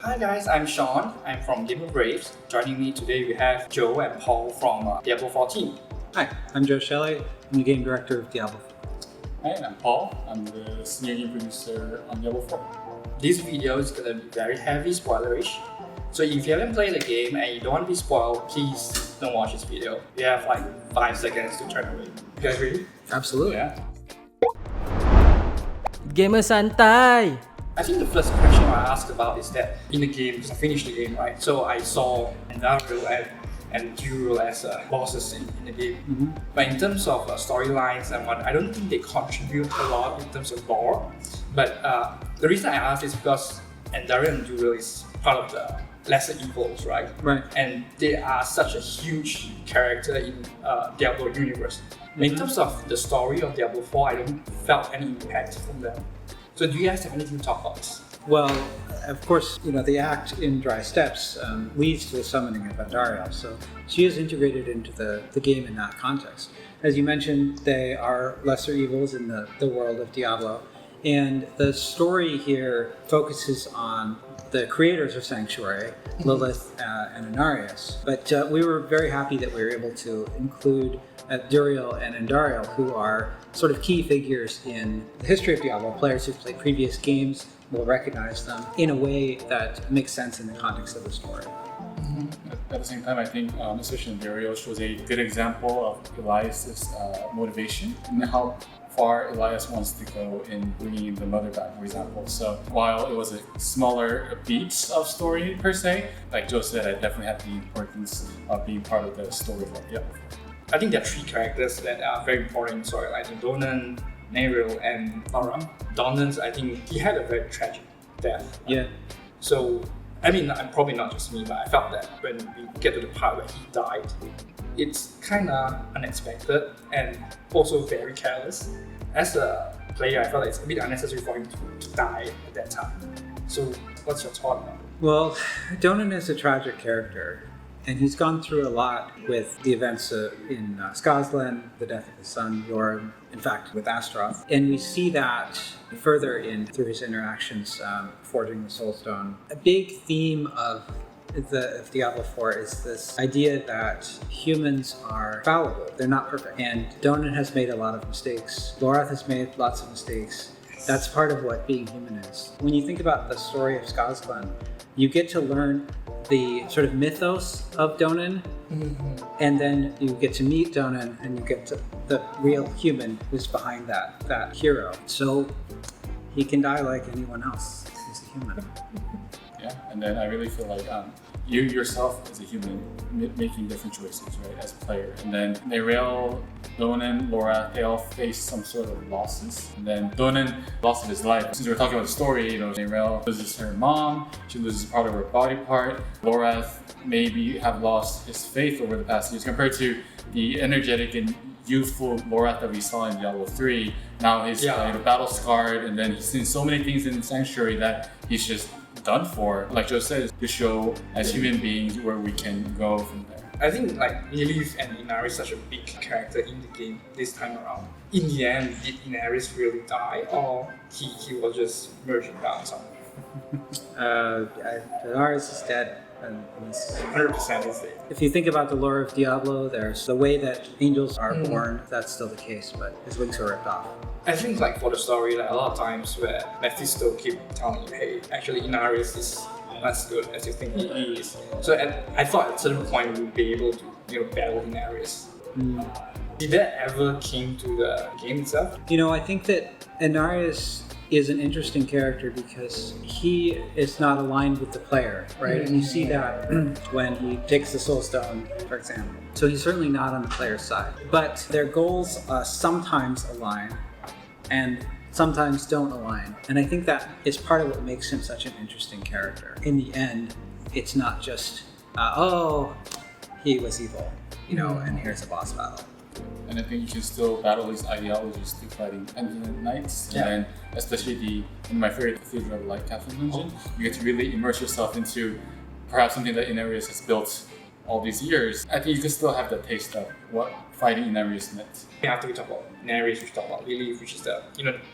Hi guys, I'm Sean. I'm from Game of Braves. Joining me today we have Joe and Paul from Diablo 14. Hi, I'm Joe H.Lee. I'm the game director of Diablo IV. Hi, I'm Paul. I'm the senior producer on Diablo IV. This video is going to be very heavy spoilerish. So if you haven't played the game and you don't want to be spoiled, please don't watch this video. You have like 5 seconds to turn away. You guys ready? Absolutely. Yeah. Gamer santai. I think the first question I asked about is that in the game, because I finished the game, right? So I saw Inarius and Tyrael as bosses in the game. Mm-hmm. But in terms of storylines and what, I don't think they contribute a lot in terms of lore. But the reason I asked is because Inarius and Tyrael is part of the lesser evils, right? Right. And they are such a huge character in Diablo universe. Mm-hmm. In terms of the story of Diablo 4, I don't felt any impact from them. So do you guys have anything to talk about this? Well, of course, the act in Dry Steps leads to the summoning of Tyrael, so she is integrated into the game in that context. As you mentioned, they are lesser evils in the world of Diablo, and the story here focuses on the creators of Sanctuary, Lilith and Inarius. But we were very happy that we were able to include Tyrael and Tyrael, who are sort of key figures in the history of Diablo. Players who've played previous games will recognize them in a way that makes sense in the context of the story. Mm-hmm. At the same time, I think especially Tyrael shows a good example of Elias's motivation and how far Elias wants to go in bringing the mother back, for example. So while it was a smaller beats of story per se, like Joe said, I definitely had the importance of being part of the story. Yep. I think there are 3 characters that are very important in story, like Donan, Tyrael, and Amaran. Donan's, I think he had a very tragic death. Yeah. So, I mean, I'm probably not just me, but I felt that when we get to the part where he died, it's kind of unexpected and also very careless. As a player, I felt like it's a bit unnecessary for him to die at that time. So, what's your thought on it? Well, Donan is a tragic character, and he's gone through a lot with the events in Skazlan, the death of his son, Yoram, in fact, with Astaroth. And we see that further through his interactions forging the Soulstone. A big theme of Diablo IV is this idea that humans are fallible. They're not perfect. And Donan has made a lot of mistakes. Lorath has made lots of mistakes. That's part of what being human is. When you think about the story of Skazlan, you get to learn the sort of mythos of Donan, mm-hmm. and then you get to meet Donan and you get to the real human who's behind that hero. So he can die like anyone else. He's a human. Yeah, and then I really feel like you yourself as a human making different choices, right, as a player. And then Tyrael, Donan, Laura, they all face some sort of losses. And then Donan lost his life. Since we're talking about the story, Tyrael loses her mom, she loses part of her body part. Laura maybe have lost his faith over the past years compared to the energetic and youthful Lorath that we saw in Diablo 3. Now he's battle scarred, and then he's seen so many things in Sanctuary that he's just done for. Like Joe said, to show as human beings where we can go from there. I think like Lilith and Inarius such a big character in the game this time around. In the end, did Inarius really die, or he was just merging down somewhere? Inarius is dead. And 100% is it. If you think about the lore of Diablo, there's the way that angels are born, that's still the case, but his wings are ripped off. I think like for the story, like a lot of times where Mephisto keep telling you, hey, actually Inarius is not as good as you think he is. So I thought at a certain point we would be able to battle Inarius. Did that ever came to the game itself? I think that Inarius is an interesting character because he is not aligned with the player, right? And you see that when he takes the Soul Stone, for example. So he's certainly not on the player's side. But their goals sometimes align and sometimes don't align. And I think that is part of what makes him such an interesting character. In the end, it's not just, he was evil, and here's a boss battle. And I think you can still battle these ideologies through fighting Penitent Knights, and especially my favorite Cathedral of Light Catholic Dungeon, you get to really immerse yourself into perhaps something that Inarius has built all these years. I think you can still have that taste of what fighting Inarius meant. After we talk about Inarius, we talk about Lilith, which is the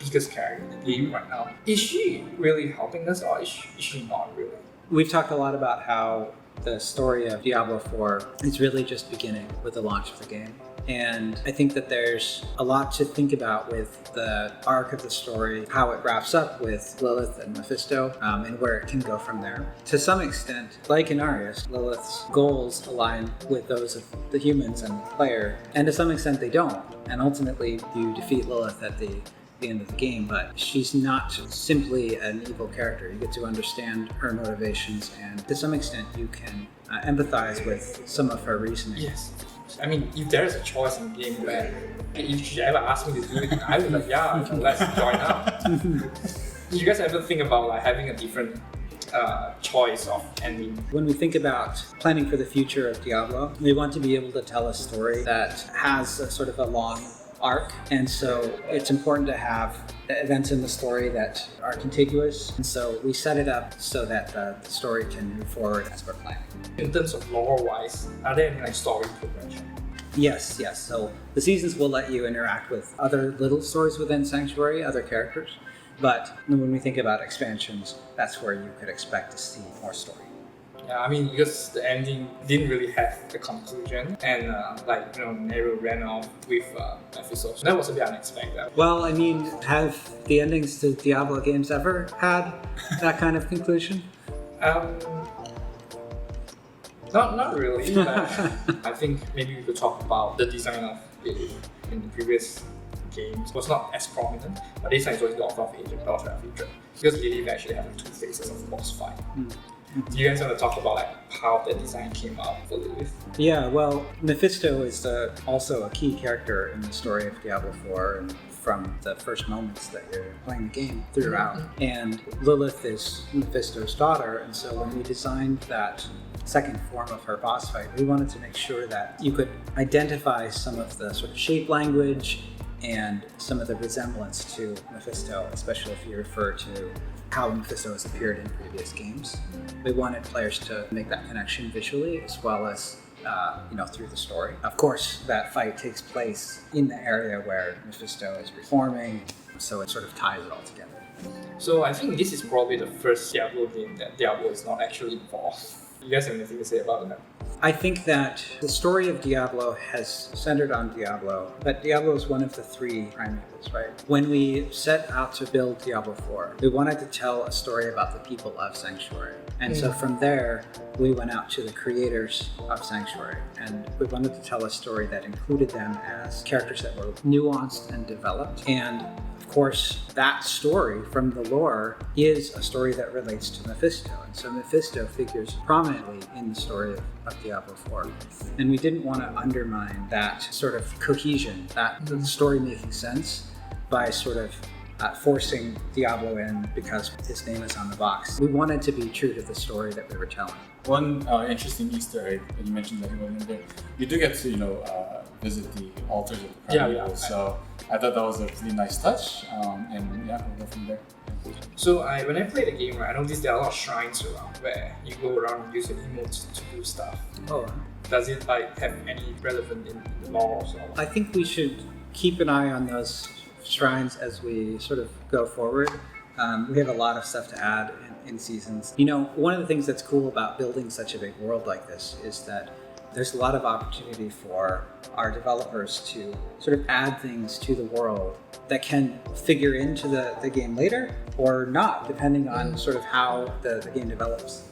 biggest character in the game right now. Is she really helping us, or is she not really? We've talked a lot about how the story of Diablo IV is really just beginning with the launch of the game. And I think that there's a lot to think about with the arc of the story, how it wraps up with Lilith and Mephisto, and where it can go from there. To some extent, like Inarius, Lilith's goals align with those of the humans and the player, and to some extent they don't. And ultimately, you defeat Lilith at the end of the game, but she's not simply an evil character. You get to understand her motivations, and to some extent you can empathize with some of her reasoning. Yes. I mean, if there is a choice in the game where if she ever asked me to do it, I would be like, yeah, let's join up. Did you guys ever think about like having a different choice of ending? When we think about planning for the future of Diablo, we want to be able to tell a story that has a sort of a long arc, and so it's important to have events in the story that are contiguous, and so we set it up so that the story can move forward as we're planning. In terms of lore-wise, are there any like story progression? Yes. So the seasons will let you interact with other little stories within Sanctuary, other characters, but when we think about expansions, that's where you could expect to see more story. Yeah, I mean, because the ending didn't really have the conclusion, and Nero ran off with Mephisto. So that was a bit unexpected. Well, I mean, have the endings to Diablo games ever had that kind of conclusion? Not really, but I think maybe we could talk about the design of Lilith in the previous games. It was not as prominent, but this time it was the author of Agent, daughter of Agent. Because Lilith actually had two phases of boss fight. Do you guys want to talk about like how the design came out for Lilith? Yeah, well, Mephisto is also a key character in the story of Diablo IV, and from the first moments that you're playing the game throughout. And Lilith is Mephisto's daughter, and so when we designed that second form of her boss fight, we wanted to make sure that you could identify some of the sort of shape language and some of the resemblance to Mephisto, especially if you refer to how Mephisto has appeared in previous games. We wanted players to make that connection visually as well as through the story. Of course, that fight takes place in the area where Mephisto is reforming, so it sort of ties it all together. So I think this is probably the first Diablo game that Diablo is not actually involved. You guys have anything to say about that? I think that the story of Diablo has centered on Diablo, but Diablo is one of the three primates, right? When we set out to build Diablo IV, we wanted to tell a story about the people of Sanctuary. And so from there, we went out to the creators of Sanctuary, and we wanted to tell a story that included them as characters that were nuanced and developed. And of course, that story from the lore is a story that relates to Mephisto. And so Mephisto figures prominently in the story of Diablo IV. And we didn't want to undermine that sort of cohesion, that the story making sense by sort of forcing Diablo in because his name is on the box. We wanted to be true to the story that we were telling. One interesting Easter egg that you mentioned that you went in there, you do get to visit the altars of the primeval. So I thought that was a really nice touch, and we'll go from there. So when I play the game, I noticed there are a lot of shrines around where you go around and use your emotes to do stuff. Oh. Does it have any relevance in the lore or so? I think we should keep an eye on those shrines as we sort of go forward. We have a lot of stuff to add in seasons. One of the things that's cool about building such a big world like this is that there's a lot of opportunity for our developers to sort of add things to the world that can figure into the game later or not, depending on sort of how the game develops.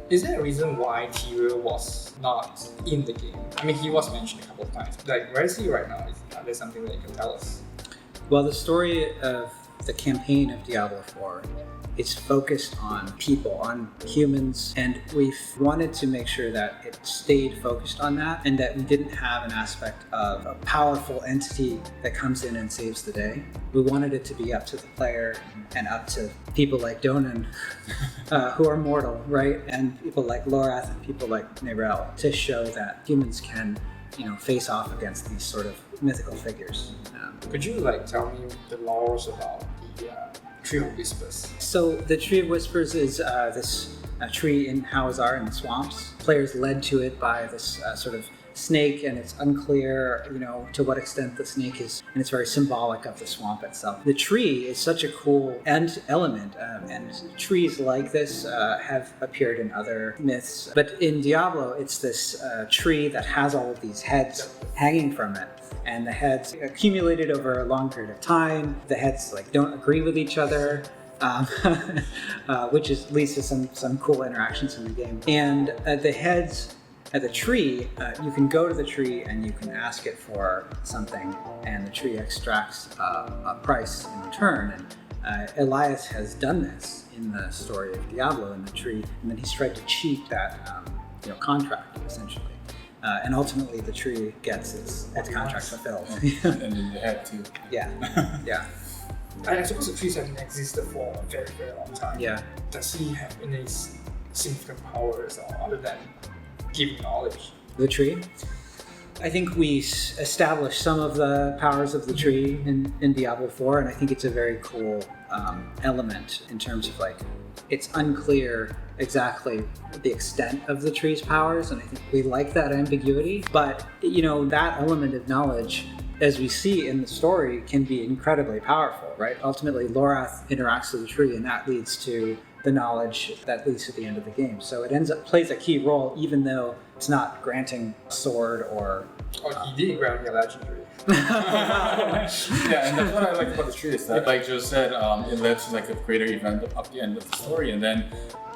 Is there a reason why Tyrael was not in the game? I mean, he was mentioned a couple of times. Like, where is he right now? Is there something that you can tell us? Well, the story of the campaign of Diablo IV is focused on people, on humans, and we've wanted to make sure that it stayed focused on that and that we didn't have an aspect of a powerful entity that comes in and saves the day. We wanted it to be up to the player and up to people like Donan, who are mortal, right? And people like Lorath and people like Tyrael to show that humans can face off against these sort of mythical figures. Could you tell me the lores about the Tree of Whispers? So the Tree of Whispers is this tree in Hawazar in the swamps. Players led to it by this sort of snake, and it's unclear, to what extent the snake is, and it's very symbolic of the swamp itself. The tree is such a cool end element, and trees like this have appeared in other myths. But in Diablo, it's this tree that has all of these heads hanging from it. And the heads accumulated over a long period of time. The heads don't agree with each other. Which leads to some cool interactions in the game. And the heads at the tree, you can go to the tree and you can ask it for something, and the tree extracts a price in return. And Elias has done this in the story of Diablo in the tree, and then he's tried to cheat that contract essentially. And ultimately, the tree gets its contract fulfilled. And then the head too. Yeah. I suppose the trees have existed for a very, very long time. Yeah. Does he have any significant powers other than giving knowledge? The tree? I think we established some of the powers of the tree in Diablo IV, and I think it's a very cool element in terms of it's unclear exactly the extent of the tree's powers, and I think we like that ambiguity. But that element of knowledge, as we see in the story, can be incredibly powerful, right? Ultimately, Lorath interacts with the tree, and that leads to the knowledge that leads to the end of the game. So it plays a key role, even though it's not granting a sword or... he did grant me a legendary. Yeah, and that's what I like about the tree is that, like Joe said, it led to a greater event at the end of the story, and then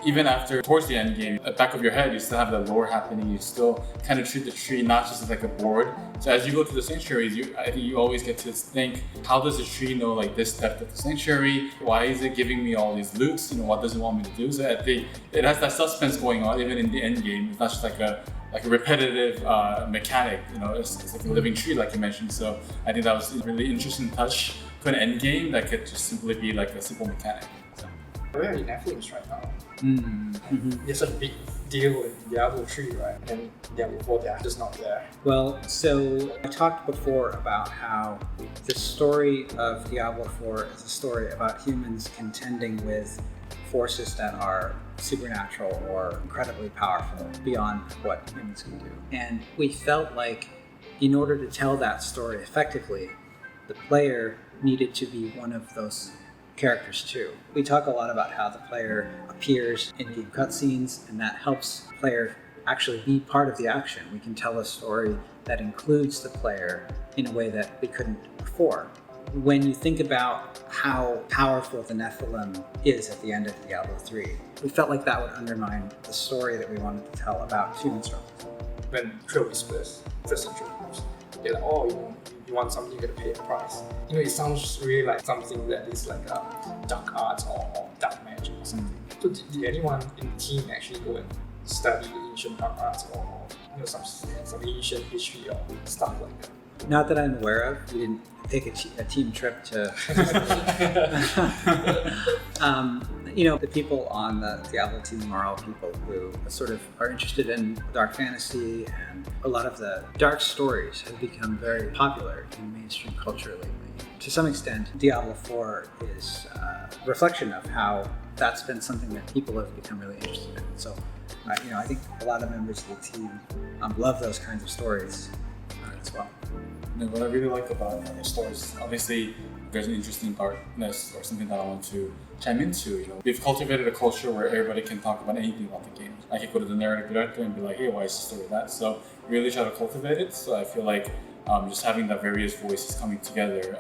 even after, towards the end game, at the back of your head, you still have the lore happening. You still kind of treat the tree not just as a board. So as you go to the sanctuaries, I think you always get to think, how does the tree know this depth of the sanctuary? Why is it giving me all these loots? What does it want me to do? So I think it has that suspense going on even in the end game. It's not just a repetitive mechanic. It's like a living tree, like you mentioned. So I think that was a really interesting touch to an end game that could just simply be a simple mechanic. So. Where are the Nephalem right now? Mm-hmm. There's a big deal in Diablo 3, right? And Diablo 4, they're just not there. Well, so I talked before about how the story of Diablo 4 is a story about humans contending with forces that are supernatural or incredibly powerful beyond what humans can do. And we felt like in order to tell that story effectively, the player needed to be one of those characters too. We talk a lot about how the player appears in game cutscenes, and that helps the player actually be part of the action. We can tell a story that includes the player in a way that we couldn't before. When you think about how powerful the Nephalem is at the end of Diablo 3, we felt like that would undermine the story that we wanted to tell about human struggles. When Trail Whispers first introduced, they're like, you want something, you gotta pay a price. It sounds really like something that is dark arts or dark magic or something. So did anyone in the team actually go and study the ancient dark arts or some ancient history or stuff like that? Not that I'm aware of. We didn't take a team trip to... the people on the Diablo team are all people who sort of are interested in dark fantasy, and a lot of the dark stories have become very popular in mainstream culture lately. To some extent, Diablo 4 is a reflection of how that's been something that people have become really interested in. So, I think a lot of members of the team love those kinds of stories as well. And what I really like about the stories, obviously, there's an interesting darkness or something that I want to chime into. We've cultivated a culture where everybody can talk about anything about the game. I can go to the narrative director and be like, hey, why is the story that? So really try to cultivate it. So I feel like just having the various voices coming together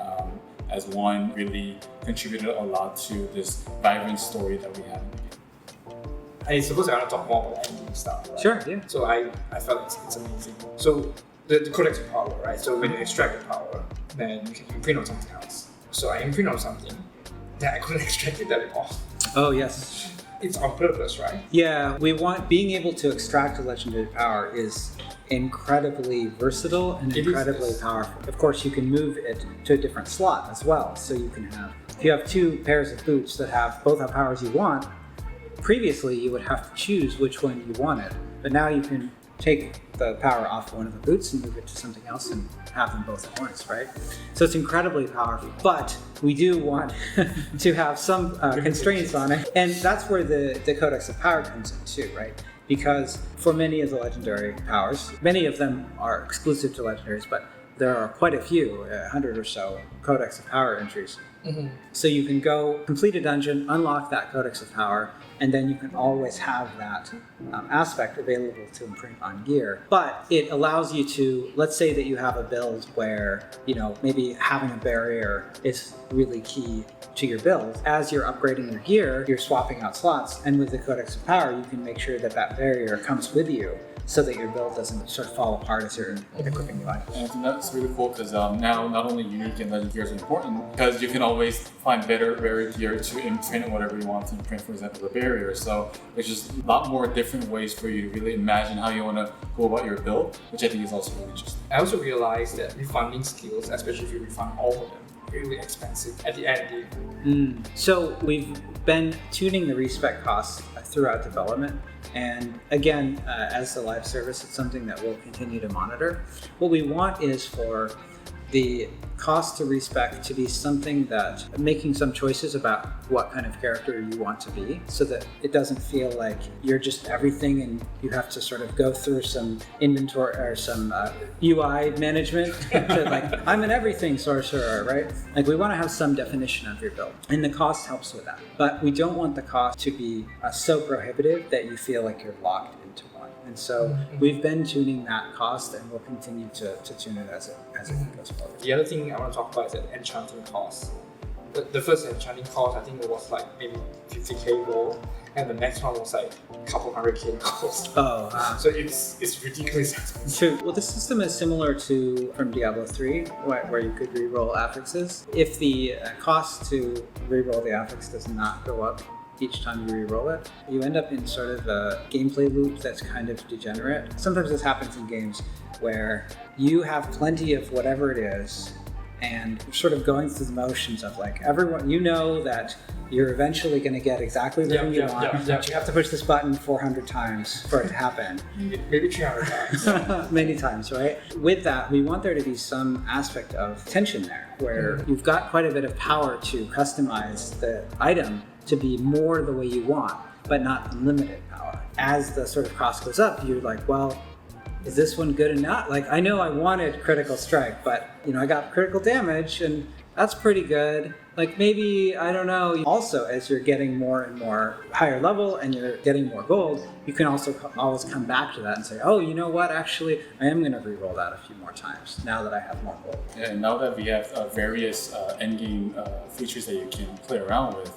as one really contributed a lot to this vibrant story that we have in the game. I suppose I want to talk more about endgame stuff, right? Sure, yeah. So I felt it's amazing. So the Codex of Power, right? So when you extract the power, then you can imprint on something else. So I imprint on something, then I couldn't extract it anymore. Oh, yes. It's on purpose, right? Yeah, being able to extract a legendary power is incredibly versatile and incredibly powerful. Of course, you can move it to a different slot as well. So you can have, if you have two pairs of boots that both have powers you want, previously you would have to choose which one you wanted. But now you can take the power off one of the boots and move it to something else and have them both at once, right? So it's incredibly powerful, but we do want to have some constraints on it. And that's where the Codex of Power comes in too, right? because for many of the legendary powers, many of them are exclusive to legendaries, but there are quite a few, 100 or so Codex of Power entries. So you can go complete a dungeon, unlock that Codex of Power, and then you can always have that aspect available to imprint on gear. But it allows you to, let's say that you have a build where, maybe having a barrier is really key to your build. As you're upgrading your gear, you're swapping out slots, and with the Codex of Power, you can make sure that that barrier comes with you, so that your build doesn't sort of fall apart as you're equipping new items. And I think that's really cool because now not only unique and legend gear is important, because you can always find better gear to imprint whatever you want to imprint, for example, the barrier. So there's just a lot more different ways for you to really imagine how you want to go about your build, which I think is also really interesting. I also realized that refining skills, especially if you refine all of them, really expensive at the end of the year. So we've been tuning the respec costs throughout development, and again, as the live service, it's something that we'll continue to monitor. What we want is for the cost to respec to be something that making some choices about what kind of character you want to be, so that it doesn't feel like you're just everything and you have to sort of go through some inventory or some UI management to like, I'm an everything sorcerer, right? Like, we want to have some definition of your build, and the cost helps with that. But we don't want the cost to be so prohibitive that you feel like you're locked into one. And so we've been tuning that cost, and we'll continue to tune it as it goes forward. The other thing I want to talk about is the enchanting cost. The first enchanting cost, I think it was like maybe 50k gold, and the next one was like a couple 100k gold. So it's ridiculously expensive. True. Well, the system is similar to from Diablo 3, where you could reroll affixes. If the cost to reroll the affix does not go up each time you re-roll it, you end up in sort of a gameplay loop that's kind of degenerate. Sometimes this happens in games where you have plenty of whatever it is, and you're sort of going through the motions of like, everyone, that you're eventually going to get exactly the thing you want. But you have to push this button 400 times for it to happen. Maybe 300 times. Many times, right? With that, we want there to be some aspect of tension there, where you've got quite a bit of power to customize the item to be more the way you want, but not unlimited power. As the sort of cost goes up, you're like, well, is this one good enough? Like, I know I wanted critical strike, but I got critical damage, and that's pretty good. Like, maybe, I don't know. Also, as you're getting more and more higher level and you're getting more gold, you can also always come back to that and say, oh, you know what? Actually, I am going to re-roll that a few more times now that I have more gold. Yeah, and now that we have various endgame features that you can play around with,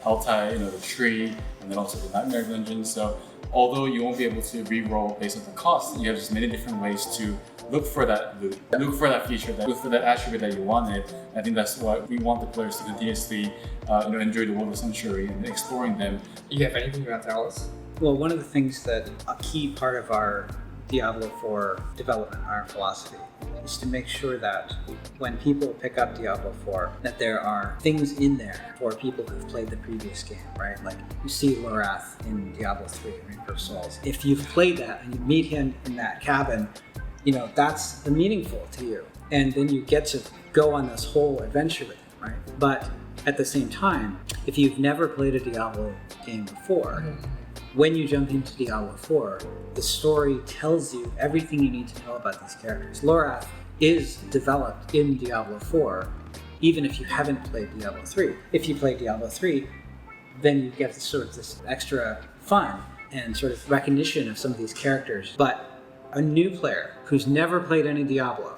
Altai, the tree, and then also the Nightmare Dungeon. So although you won't be able to re-roll based on the cost, you have just many different ways to look for that loot, look for that feature, look for that attribute that you wanted. I think that's what we want the players to continuously enjoy the world of Sanctuary and exploring them. You have anything you want to tell us? Well, one of the things that a key part of our Diablo IV development, our philosophy, is to make sure that when people pick up Diablo IV, that there are things in there for people who've played the previous game, right? Like, you see Lorath in Diablo 3, Reaper of Souls. If you've played that and you meet him in that cabin, that's meaningful to you. And then you get to go on this whole adventure with him, right? But at the same time, if you've never played a Diablo game before, when you jump into Diablo 4, the story tells you everything you need to know about these characters. Lorath is developed in Diablo 4, even if you haven't played Diablo 3. If you play Diablo 3, then you get this extra fun and sort of recognition of some of these characters. But a new player who's never played any Diablo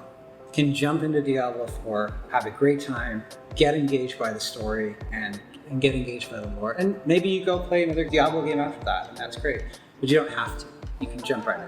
can jump into Diablo 4, have a great time, get engaged by the story, and get engaged by the lore. And maybe you go play another Diablo game after that, and that's great. But you don't have to. You can jump right in.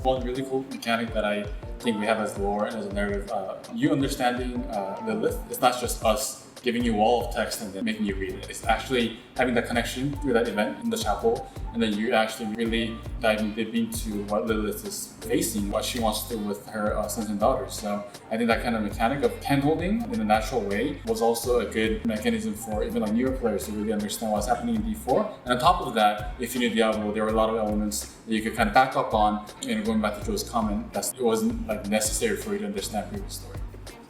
One really cool mechanic that I think we have as lore and as a narrative, you understanding Lilith, it's not just us giving you a wall of text and then making you read it. It's actually having that connection through that event in the chapel, and then you actually really diving deep into what Lilith is facing, what she wants to do with her sons and daughters. So I think that kind of mechanic of hand-holding in a natural way was also a good mechanism for even like newer players to really understand what's happening in D4. And on top of that, if you knew Diablo, there were a lot of elements that you could kind of back up on. Going back to Joe's comment, that it wasn't like necessary for you to understand previous story.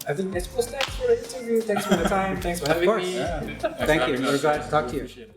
I think thanks for the interview, thanks for the time, thanks for having me. Yeah. Thank you. We're glad to talk to you.